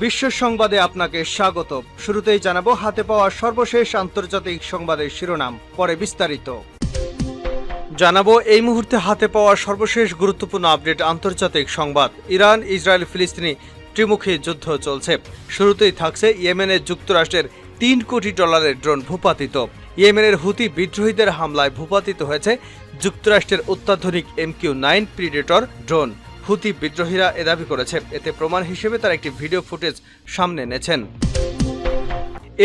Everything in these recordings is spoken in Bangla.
বিশ্ব সংবাদে আপনাকে স্বাগত। শুরুতেই জানাবো হাতে পাওয়া সর্বশেষ আন্তর্জাতিক সংবাদের শিরোনাম, পরে বিস্তারিত জানাবো। এই মুহূর্তে হাতে পাওয়া সর্বশেষ গুরুত্বপূর্ণ আপডেট আন্তর্জাতিক সংবাদ। ইরান, ইসরায়েল, ফিলিস্তিনি ত্রিমুখী যুদ্ধ চলছে। শুরুতেই থাকছে ইয়েমেনের যুক্তরাষ্ট্রের $3 কোটি ড্রোন ভূপাতিত। ইয়েমেনের হুতি বিদ্রোহীদের হামলায় ভূপাতিত হয়েছে যুক্তরাষ্ট্রের অত্যাধুনিক MQ-9 প্রিডেটর ড্রোন। হুতি বিদ্রোহীরা এ দাবি করেছে। এতে প্রমাণ হিসেবে তারা একটি ভিডিও ফুটেজ সামনে এনেছেন।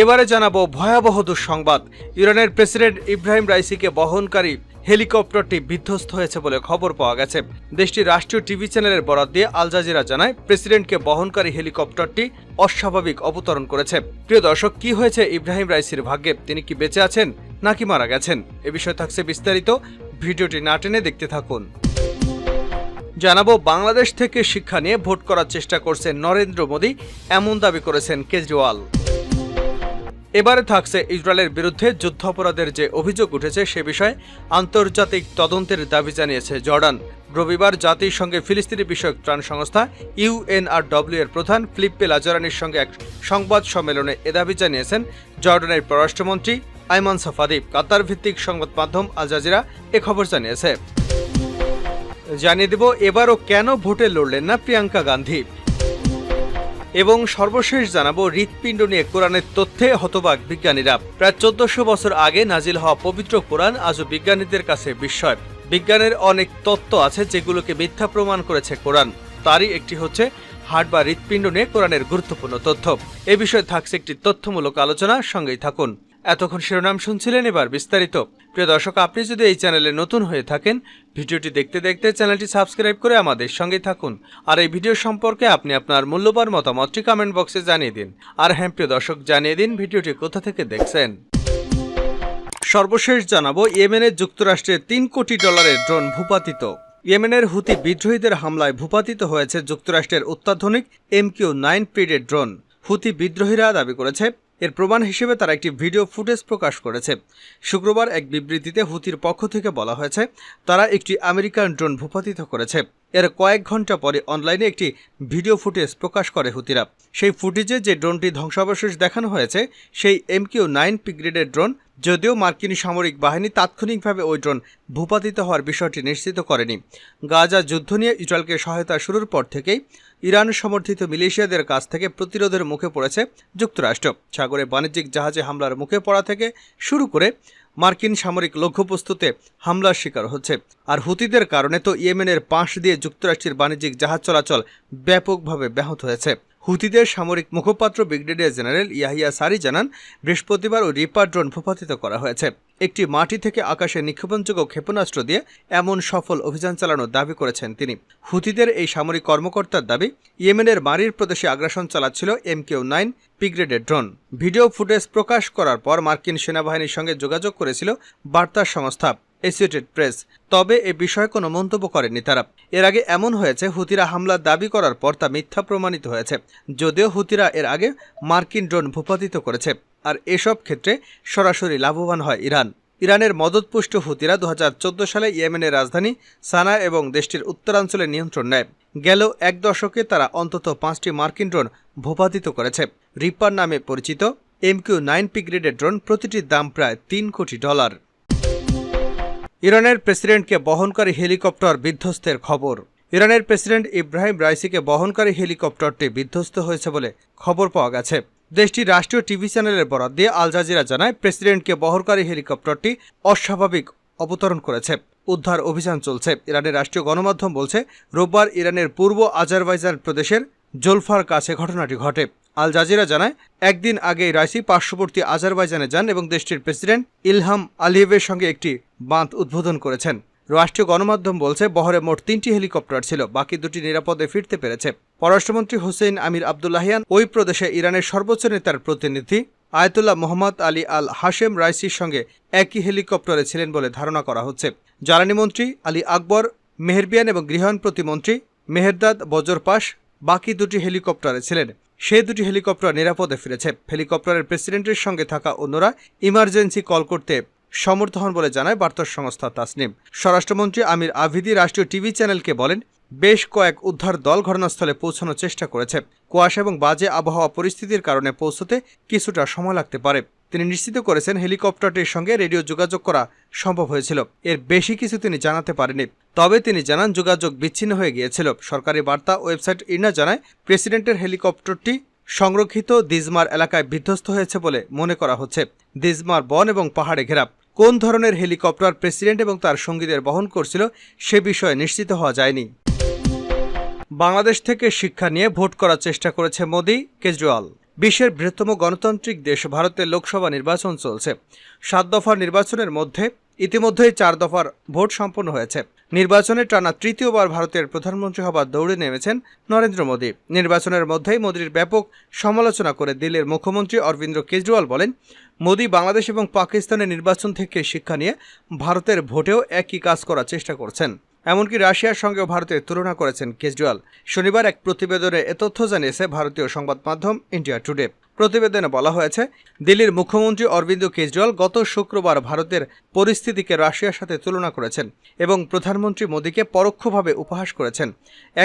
এবারে জানাবো ভয়াবহ দুঃসংবাদ। ইরানের প্রেসিডেন্ট ইব্রাহিম রাইসিকে বহনকারী হেলিকপ্টারটি বিধ্বস্ত হয়েছে বলে খবর পাওয়া গেছে। দেশটির রাষ্ট্রীয় টিভি চ্যানেলের বরাত দিয়ে আল জাজিরা জানায়, প্রেসিডেন্টকে বহনকারী হেলিকপ্টারটি অস্বাভাবিক অবতরণ করেছে। প্রিয় দর্শক, কি হয়েছে ইব্রাহিম রাইসির ভাগ্যে? তিনি কি বেঁচে আছেন নাকি মারা গেছেন? এ বিষয়ে থাকছে বিস্তারিত, ভিডিওটি না টেনে দেখতে থাকুন। জানাবো বাংলাদেশ থেকে শিক্ষা নিয়ে ভোট করার চেষ্টা করছেন নরেন্দ্র মোদী, এমন দাবি করেছেন কেজরিওয়াল। এবারে থাকছে ইসরায়েলের বিরুদ্ধে যুদ্ধাপরাধের যে অভিযোগ উঠেছে সে বিষয়ে আন্তর্জাতিক তদন্তের দাবি জানিয়েছে জর্ডান। রবিবার জাতিসংঘে ফিলিস্তিনি বিষয়ক ত্রাণ সংস্থা UNRW এর প্রধান ফিলিপ্পে লাজারানির সঙ্গে এক সংবাদ সম্মেলনে এ দাবি জানিয়েছেন জর্ডানের পররাষ্ট্রমন্ত্রী আইমান সাফাদি। কাতার ভিত্তিক সংবাদ মাধ্যম আল জাজিরা এ খবর জানিয়েছে। জানিয়ে দেব এবারও কেন ভোটে লড়লেন না প্রিয়াঙ্কা গান্ধী, এবং সর্বশেষ জানাবো হৃৎপিণ্ড নিয়ে কোরআনের তথ্যে হতবাক বিজ্ঞানীরা। প্রায় 1400 বছর আগে নাজিল হওয়া পবিত্র কোরআন আজও বিজ্ঞানীদের কাছে বিস্ময়। বিজ্ঞানের অনেক তত্ত্ব আছে যেগুলোকে মিথ্যা প্রমাণ করেছে কোরআন। তারই একটি হচ্ছে হার্ট বা হৃৎপিণ্ড নিয়ে কোরআনের গুরুত্বপূর্ণ তথ্য। এ বিষয়ে থাকছে একটি তথ্যমূলক আলোচনা, সঙ্গেই থাকুন। এতক্ষণ শিরোনাম শুনছিলেন, এবার বিস্তারিত। প্রিয় দর্শক, আপনি যদি এই চ্যানেলে নতুন হয়ে থাকেন, ভিডিওটি দেখতে দেখতে চ্যানেলটি সাবস্ক্রাইব করে আমাদের সঙ্গেই থাকুন। আর এই ভিডিও সম্পর্কে আপনি আপনার মূল্যবান মতামতটি কমেন্ট বক্সে জানিয়ে দিন। আর হ্যাঁ প্রিয় দর্শক, জানিয়ে দিন ভিডিওটি কোথা থেকে দেখছেন। সর্বশেষ জানাবো ইয়েমেনের যুক্তরাষ্ট্রের $3 কোটি ড্রোন ভূপাতিত। ইয়েমেনের হুতি বিদ্রোহীদের হামলায় ভূপাতিত হয়েছে যুক্তরাষ্ট্রের অত্যাধুনিক MQ-9 প্রিডেটর ড্রোন। হুতি বিদ্রোহীরা দাবি করেছে, এর প্রমাণ হিসেবে তারা একটি ভিডিও ফুটেজ প্রকাশ করেছে। শুক্রবার এক বিবৃতিতে হুতির পক্ষ থেকে বলা হয়েছে, তারা একটি আমেরিকান ড্রোন ভূপাতিত করেছে। এর কয়েক ঘন্টা পরে অনলাইনে একটি ভিডিও ফুটেজ প্রকাশ করে হুতিরা। সেই ফুটেজে যে ড্রোনটি ধ্বংসাবশেষ দেখানো হয়েছে সেই MQ-9 প্রিডেটর ড্রোন। যদিও মার্কিন সামরিক বাহিনী তাৎক্ষণিকভাবে ওই ড্রোন ভূপাতিত হওয়ার বিষয়টি নিশ্চিত করেনি। গাজা যুদ্ধ নিয়ে ইসরায়েলকে সহায়তা শুরুর পর থেকেই ইরান সমর্থিত মিলিশিয়াদের কাছ থেকে প্রতিরোধের মুখে পড়েছে যুক্তরাষ্ট্র। সাগরে বাণিজ্যিক জাহাজে হামলার মুখে পড়া থেকে শুরু করে মার্কিন সামরিক লক্ষ্যবস্তুতে হামলার শিকার হচ্ছে। আর হুতিদের কারণে তো ইয়েমেনের পাশ দিয়ে যুক্তরাষ্ট্রের বাণিজ্যিক জাহাজ চলাচল ব্যাপকভাবে ব্যাহত হয়েছে। হুতিদের সামরিক মুখপাত্র ব্রিগেডিয়ার জেনারেল ইয়াহিয়া সারি জানান, বৃহস্পতিবার ওই রিপার ড্রোন ভূপাতিত করা হয়েছে। একটি মাটি থেকে আকাশে নিক্ষেপণযোগ্য ক্ষেপণাস্ত্র দিয়ে এমন সফল অভিযান চালানোর দাবি করেছেন তিনি। হুতিদের এই সামরিক কর্মকর্তার দাবি, ইয়েমেনের মারির প্রদেশে আগ্রাসন চালাচ্ছিল MQ-9 predator drone. Video footage প্রকাশ করার পর মার্কিন সেনাবাহিনীর সঙ্গে যোগাযোগ করেছিল বার্তা সংস্থা অ্যাসোসিয়েটেড প্রেস, তবে এ বিষয়ে কোনো মন্তব্য করেনি তারা। এর আগে এমন হয়েছে, হুতিরা হামলার দাবি করার পর তা মিথ্যা প্রমাণিত হয়েছে। যদিও হুতিরা এর আগে মার্কিন ড্রোন ভূপাতিত করেছে। আর এসব ক্ষেত্রে সরাসরি লাভবান হয় ইরান। ইরানের মদতপুষ্ট হুতিরা 2014 সালে ইয়েমেনের রাজধানী সানা এবং দেশটির উত্তরাঞ্চলে নিয়ন্ত্রণ নেয়। গেল এক দশকে তারা অন্তত 5টি মার্কিন ড্রোন ভূপাতিত করেছে। রিপার নামে পরিচিত MQ-9 প্রিডেটর ড্রোন প্রতিটির দাম প্রায় $3 কোটি। ইরানের প্রেসিডেন্টকে বহনকারী হেলিকপ্টার বিধ্বস্তের খবর। ইরানের প্রেসিডেন্ট ইব্রাহিম রাইসিকে বহনকারী হেলিকপ্টারটি বিধ্বস্ত হয়েছে বলে খবর পাওয়া গেছে। দেশটির রাষ্ট্রীয় টিভি চ্যানেলের বরাত দিয়ে আল জাজিরা জানায়, প্রেসিডেন্টকে বহনকারী হেলিকপ্টারটি অস্বাভাবিক অবতরণ করেছে। উদ্ধার অভিযান চলছে। ইরানের রাষ্ট্রীয় গণমাধ্যম বলছে, রোববার ইরানের পূর্ব আজারবাইজান প্রদেশের জোলফার কাছে ঘটনাটি ঘটে। আল জাজিরা জানায়, একদিন আগে রাইসি পার্শ্ববর্তী আজারবাইজানে যান এবং দেশটির প্রেসিডেন্ট ইলহাম আলিয়েভের সঙ্গে একটি বাঁধ উদ্বোধন করেছেন। রাষ্ট্রীয় গণমাধ্যম বলছে, বহরে মোট 3টি হেলিকপ্টার ছিল, বাকি 2টি নিরাপদে ফিরতে পেরেছে। পররাষ্ট্রমন্ত্রী হোসেইন আমির আবদুল্লাহিয়ান ওই প্রদেশে ইরানের সর্বোচ্চ নেতার প্রতিনিধি আয়াতুল্লাহ মোহাম্মদ আলী আল হাশেম রাইসির সঙ্গে একই হেলিকপ্টারে ছিলেন বলে ধারণা করা হচ্ছে। জ্বালানি মন্ত্রী আলী আকবর মেহেরবিয়ান এবং গৃহায়ণ প্রতিমন্ত্রী মেহেরদাদ বজরপাশ বাকি 2টি হেলিকপ্টারে ছিলেন। সেই 2টি হেলিকপ্টার নিরাপদে ফিরেছে। হেলিকপ্টারের প্রেসিডেন্টের সঙ্গে থাকা অন্যরা ইমার্জেন্সি কল করতে সমর্থ হন বলে জানায় বার্তা সংস্থা তাসনিম। স্বরাষ্ট্রমন্ত্রী আমির আভিদি রাষ্ট্রীয় টিভি চ্যানেলকে বলেন, বেশ কয়েক উদ্ধার দল ঘটনাস্থলে পৌঁছানোর চেষ্টা করেছে। কুয়াশা এবং বাজে আবহাওয়া পরিস্থিতির কারণে পৌঁছতে কিছুটা সময় লাগতে পারে। তিনি নিশ্চিত করেছেন হেলিকপ্টারটির সঙ্গে রেডিও যোগাযোগ করা সম্ভব হয়েছিল। এর বেশি কিছু তিনি জানাতে পারেননি। তবে তিনি জানান যোগাযোগ বিচ্ছিন্ন হয়ে গিয়েছিল। সরকারি বার্তা ওয়েবসাইট ইরনা জানায়, প্রেসিডেন্টের হেলিকপ্টারটি সংরক্ষিত দিজমার এলাকায় বিধ্বস্ত হয়েছে বলে মনে করা হচ্ছে। দিজমার বন এবং পাহাড়ে ঘেরা। কোন ধরনের হেলিকপ্টার প্রেসিডেন্ট এবং তার সঙ্গীদের বহন করছিল সে বিষয়ে নিশ্চিত হওয়া যায়নি। বাংলাদেশ থেকে শিক্ষা নিয়ে ভোট করার চেষ্টা করেছে মোদি, কেজরিওয়াল। বিশ্বের বৃহত্তম গণতান্ত্রিক দেশ ভারতের লোকসভা নির্বাচন চলছে। 7 দফার নির্বাচনের মধ্যে ইতিমধ্যেই 4 দফার ভোট সম্পন্ন হয়েছে। নির্বাচনে টানা তৃতীয়বার ভারতের প্রধানমন্ত্রী হবার দৌড়ে নেমেছেন নরেন্দ্র মোদী। নির্বাচনের মধ্যেই মোদীর ব্যাপক সমালোচনা করে দিল্লির মুখ্যমন্ত্রী অরবিন্দ কেজরিওয়াল বলেন, মোদী বাংলাদেশ এবং পাকিস্তানের নির্বাচন থেকে শিক্ষা নিয়ে ভারতের ভোটেও একই কাজ করার চেষ্টা করছেন। এমনকি রাশিয়ার সঙ্গেও ভারতের তুলনা করেছেন কেজরিওয়াল। শনিবার এক প্রতিবেদনে এ তথ্য জানিয়েছে ভারতীয় সংবাদ মাধ্যম ইন্ডিয়া টুডে। প্রতিবেদনে বলা হয়েছে, দিল্লির মুখ্যমন্ত্রী অরবিন্দ কেজরিওয়াল গত শুক্রবার ভারতের পরিস্থিতিকে রাশিয়ার সাথে তুলনা করেছেন এবং প্রধানমন্ত্রী মোদীকে পরোক্ষভাবে উপহাস করেছেন।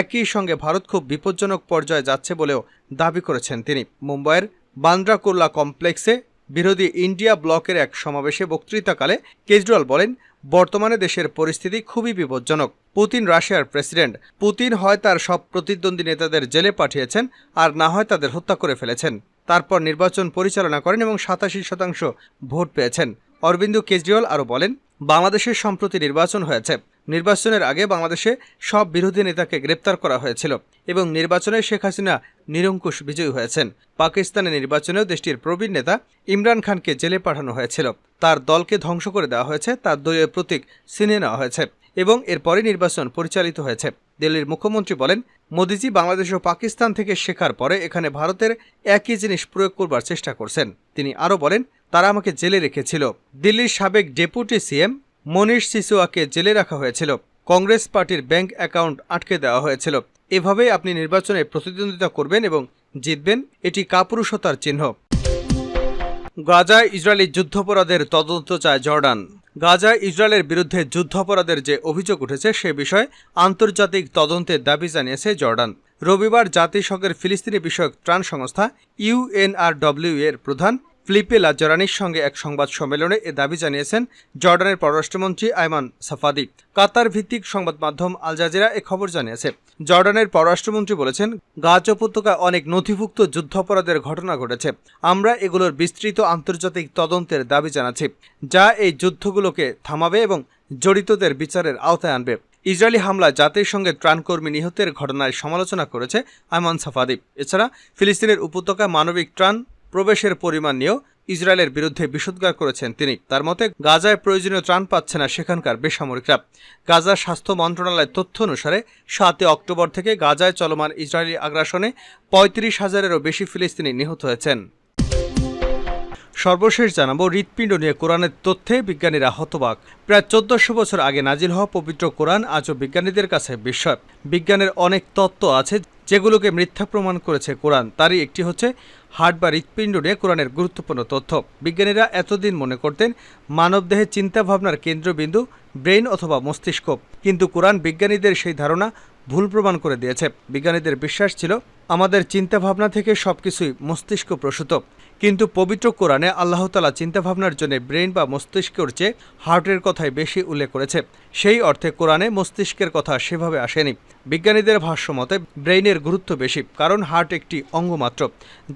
একই সঙ্গে ভারত খুব বিপজ্জনক পর্যায়ে যাচ্ছে বলেও দাবি করেছেন তিনি। মুম্বাইয়ের বান্দ্রা কুর্লা কমপ্লেক্সে বিরোধী ইন্ডিয়া ব্লকের এক সমাবেশে বক্তৃতাকালে কেজরিওয়াল বলেন, বর্তমানে দেশের পরিস্থিতি খুবই বিপজ্জনক। পুতিন রাশিয়ার প্রেসিডেন্ট। পুতিন হয় তার সব প্রতিদ্বন্দ্বী নেতাদের জেলে পাঠিয়েছেন, আর না হয় তাদের হত্যা করে ফেলেছেন। তারপর নির্বাচন পরিচালনা করেন এবং 87% ভোট পেয়েছেন। অরবিন্দ কেজরিওয়াল আরও বলেন, বাংলাদেশের সম্প্রতি নির্বাচন হয়েছে। নির্বাচনের আগে বাংলাদেশে সব বিরোধী নেতাকে গ্রেপ্তার করা হয়েছিল এবং নির্বাচনে শেখ হাসিনা নিরঙ্কুশ বিজয়ী হয়েছেন। পাকিস্তানের নির্বাচনেও দেশটির প্রবীণ নেতা ইমরান খানকে জেলে পাঠানো হয়েছিল। তার দলকে ধ্বংস করে দেওয়া হয়েছে, তার দলীয় প্রতীক ছিনিয়ে নেওয়া হয়েছে এবং এরপরে নির্বাচন পরিচালিত হয়েছে। দিল্লির মুখ্যমন্ত্রী বলেন, মোদিজি বাংলাদেশ ও পাকিস্তান থেকে শেখার পরে এখানে ভারতের একই জিনিস প্রয়োগ করবার চেষ্টা করছেন। তিনি আরও বলেন, তারা আমাকে জেলে রেখেছিল। দিল্লির সাবেক ডেপুটি সিএম মনীষ সিসোয়াকে জেলে রাখা হয়েছিল। কংগ্রেস পার্টির ব্যাংক অ্যাকাউন্ট আটকে দেওয়া হয়েছিল। এভাবেই আপনি নির্বাচনে প্রতিদ্বন্দ্বিতা করবেন এবং জিতবেন, এটি কাপুরুষতার চিহ্ন। গাজায় ইসরায়েলি যুদ্ধাপরাধের তদন্ত চায় জর্ডান। গাজায় ইসরায়েলের বিরুদ্ধে যুদ্ধাপরাধের যে অভিযোগ উঠেছে সে বিষয়ে আন্তর্জাতিক তদন্তের দাবি জানিয়েছে জর্ডান। রবিবার জাতিসংঘের ফিলিস্তিনি বিষয়ক ত্রাণ সংস্থা UNRW এর প্রধান ফিলিপে লাজারানির সঙ্গে এক সংবাদ সম্মেলনে এ দাবি জানিয়েছেন জর্ডানের পররাষ্ট্রমন্ত্রী আয়মান সাফাদি। কাতার ভিত্তিক সংবাদ মাধ্যম আল জাজিরা এ খবর জানিয়েছে। জর্ডানের পররাষ্ট্রমন্ত্রী বলেছেন, গাজা উপত্যকায় অনেক নথিভুক্ত যুদ্ধাপরাধের ঘটনা ঘটেছে। আমরা এগুলোর বিস্তৃত আন্তর্জাতিক তদন্তের দাবি জানাচ্ছি, যা এই যুদ্ধগুলোকে থামাবে এবং জড়িতদের বিচারের আওতায় আনবে। ইসরায়েলি হামলায় জাতিসংঘের ত্রাণকর্মী নিহতের ঘটনায় সমালোচনা করেছে আয়মান সাফাদি। এছাড়া ফিলিস্তিনের উপত্যকায় মানবিক ত্রাণ প্রবেশের পরিমাণ নিয়েও ইসরায়েলের বিরুদ্ধে বিষোদ্গার করেছেন তিনি। তার মতে, গাজায় প্রয়োজনীয় ত্রাণ পাচ্ছে না সেখানকার বেসামরিকরা। গাজার স্বাস্থ্য মন্ত্রণালয়ের তথ্য অনুসারে 7 অক্টোবর থেকে গাজায় চলমান ইসরায়েলি আগ্রাসনে 35,000-এরও বেশি ফিলিস্তিনি নিহত হয়েছেন। সর্বশেষ জানাবো, হৃৎপিণ্ড নিয়ে কোরআনের তথ্যে বিজ্ঞানীরা হতবাক। প্রায় 1400 বছর আগে নাজিল হওয়া পবিত্র কোরআন আজও বিজ্ঞানীদের কাছে বিস্ময়। বিজ্ঞানের অনেক তত্ত্ব আছে যেগুলোকে মিথ্যা প্রমাণ করেছে কোরআন। তারই একটি হচ্ছে হার্ট বা হৃৎপিণ্ড নিয়ে কোরআনের গুরুত্বপূর্ণ তথ্য। বিজ্ঞানীরা এতদিন মনে করতেন মানবদেহের চিন্তাভাবনার কেন্দ্রবিন্দু ব্রেইন অথবা মস্তিষ্ক, কিন্তু কোরআন বিজ্ঞানীদের সেই ধারণা ভুল প্রমাণ করে দিয়েছে। বিজ্ঞানীদের বিশ্বাস ছিল আমাদের চিন্তাভাবনা থেকে সবকিছুই মস্তিষ্ক প্রসূত, কিন্তু পবিত্র কোরআনে আল্লাহ তাআলা চিন্তাভাবনার জন্য ব্রেইন বা মস্তিষ্কের চেয়ে হার্টের কথাই বেশি উল্লেখ করেছে। সেই অর্থে কোরআনে মস্তিষ্কের কথা সেভাবে আসেনি। বিজ্ঞানীদের ভাষ্য মতে ব্রেইনের গুরুত্ব বেশি, কারণ হার্ট একটি অঙ্গ মাত্র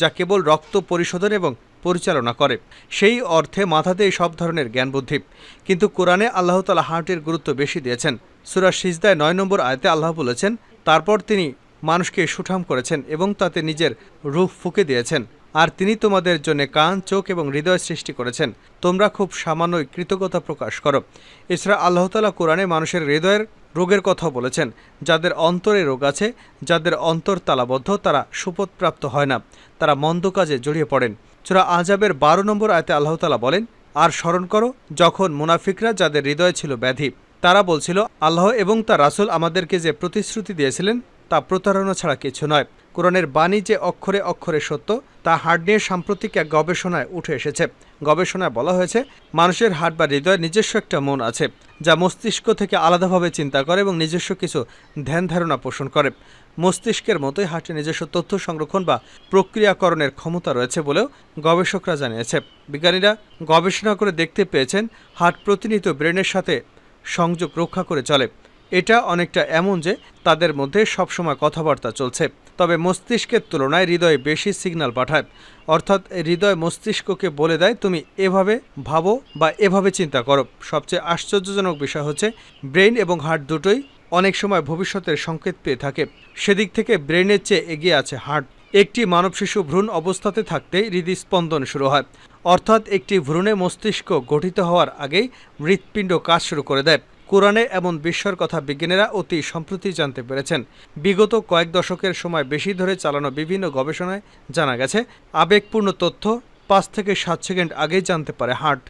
যা কেবল রক্ত পরিশোধন এবং পরিচালনা করে। সেই অর্থে মাথাতেই সব ধরনের জ্ঞান বুদ্ধি। কিন্তু কোরআনে আল্লাহ তাআলা হার্টের গুরুত্ব বেশি দিয়েছেন। সূরা সিজদায় 9 নম্বর আয়াতে আল্লাহ বলেছেন, তারপর তিনি মানুষকে সুঠাম করেছেন এবং তাতে নিজের রূহ ফুঁকে দিয়েছেন, আর তিনি তোমাদের জন্য কান, চোখ এবং হৃদয় সৃষ্টি করেছেন। তোমরা খুব সামান্যই কৃতজ্ঞতা প্রকাশ করো। এছাড়া আল্লাহ তাআলা কোরআনে মানুষের হৃদয়ের রোগের কথাও বলেছেন। যাদের অন্তরে রোগ আছে, যাদের অন্তর তালাবদ্ধ, তারা সুপথপ্রাপ্ত হয় না, তারা মন্দ কাজে জড়িয়ে পড়েন। সূরা আহজাবের 12 নম্বর আয়াতে আল্লাহ তাআলা বলেন, আর স্মরণ করো যখন মুনাফিকরা, যাদের হৃদয়ে ছিল ব্যাধি, তারা বলছিল, আল্লাহ এবং তার রাসূল আমাদেরকে যে প্রতিশ্রুতি দিয়েছিলেন তা প্রতারণা ছাড়া কিছু নয়। কোরআনের বাণী যে অক্ষরে অক্ষরে সত্য তা হার্ট নিয়ে সাম্প্রতিক এক গবেষণায় উঠে এসেছে। গবেষণায় বলা হয়েছে, মানুষের হার্ট বা হৃদয়ের নিজস্ব একটা মন আছে, যা মস্তিষ্ক থেকে আলাদাভাবে চিন্তা করে এবং নিজস্ব কিছু ধ্যান ধারণা পোষণ করে। মস্তিষ্কের মতোই হার্টের নিজস্ব তথ্য সংরক্ষণ বা প্রক্রিয়াকরণের ক্ষমতা রয়েছে বলেও গবেষকরা জানিয়েছে। বিজ্ঞানীরা গবেষণা করে দেখতে পেয়েছেন, হার্ট প্রতিনিয়ত ব্রেনের সাথে সংযোগ রক্ষা করে চলে। এটা অনেকটা এমন যে তাদের মধ্যে সবসময় কথাবার্তা চলছে। তবে মস্তিষ্কের তুলনায় হৃদয় বেশি সিগন্যাল পাঠায়, অর্থাৎ হৃদয় মস্তিষ্ককে বলে দেয় তুমি এভাবে ভাবো বা এভাবে চিন্তা করো। সবচেয়ে আশ্চর্যজনক বিষয় হচ্ছে, ব্রেন এবং হার্ট দুটোই অনেক সময় ভবিষ্যতের সংকেত পেয়ে থাকে। সেদিক থেকে ব্রেনের চেয়ে এগিয়ে আছে হার্ট। একটি মানব শিশু ভ্রূণ অবস্থাতে থাকতেই হৃদস্পন্দন শুরু হয়, অর্থাৎ একটি ভ্রূণে মস্তিষ্ক গঠিত হওয়ার আগেই হৃৎপিণ্ড কাজ শুরু করে দেয়। কোরআনে এমন বিস্ময়ের কথা বিজ্ঞানীরা অতি সম্প্রতি জানতে পেরেছেন। বিগত কয়েক দশকের সময় বেশি ধরে চালানো বিভিন্ন গবেষণায় জানা গেছে, আবেগপূর্ণ তথ্য 5 থেকে 7 সেকেন্ড আগেই জানতে পারে হার্ট।